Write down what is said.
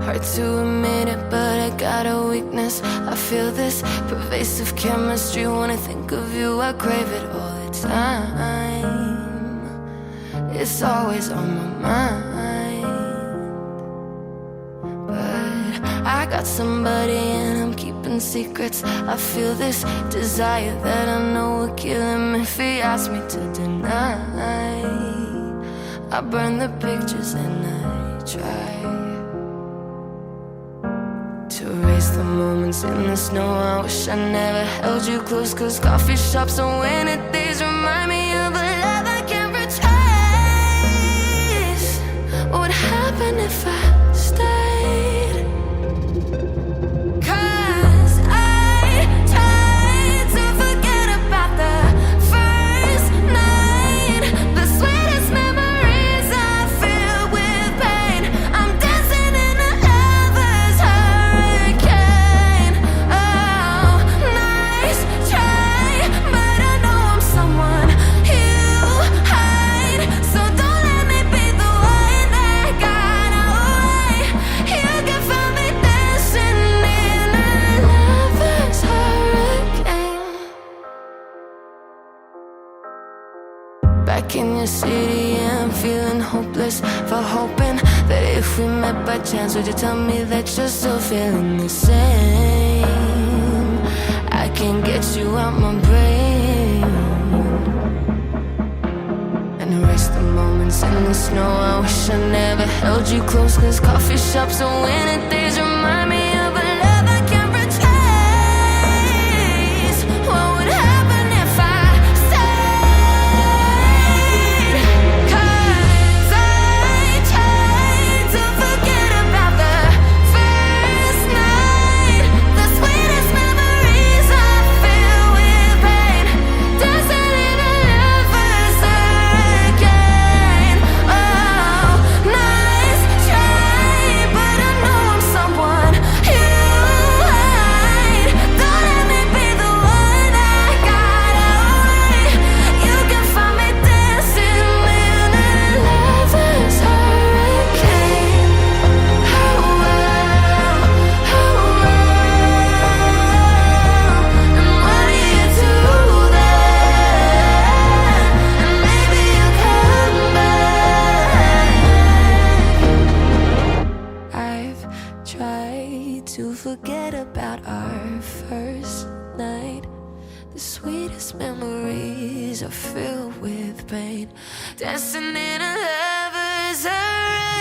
Hard to admit it, but I got a weakness. I feel this pervasive chemistry. When I think of you, I crave it all the time. It's always on my mind. But I got somebody and I'm keeping secrets. I feel this desire that I know will kill him if he asks me to deny. I burn the pictures and I try to erase the moments in the snow. I wish I never held you close, 'cause coffee shops and winter days remind me of a love I can't retrace. What would happen if I stayed? 'Cause I tried to forget about the first night. The sweetest memories are filled with pain. I'm dancing in a lover's hurricane. Oh, nice try, but I know I'm someone you hide. So don't let me be the one that got away. You can find me dancing in a lover's hurricane. Back in your city, yeah, I'm feeling hopeless. For hoping that if we met by chance, would you tell me that you're still feeling the same? I can't get you out my brain and erase the moments in the snow. I wish I never held you close, 'cause coffee shops and winter days remind me of a love I can't retrace. What would happen if I stayed? 'Cause I tried to forget about the first night. The sweetest memories are filled with pain. Dancing in a lover's hurricane. Oh, nice try, but I know I'm someone you hide. Don't let me be the one that got away. You can find me dancing in a lover's hurricane. Oh well, oh well. And what do you do then? And maybe you'll come back. I've tried to forget about our first night. The sweetest memories are filled with pain. Dancing in a lover's hurricane.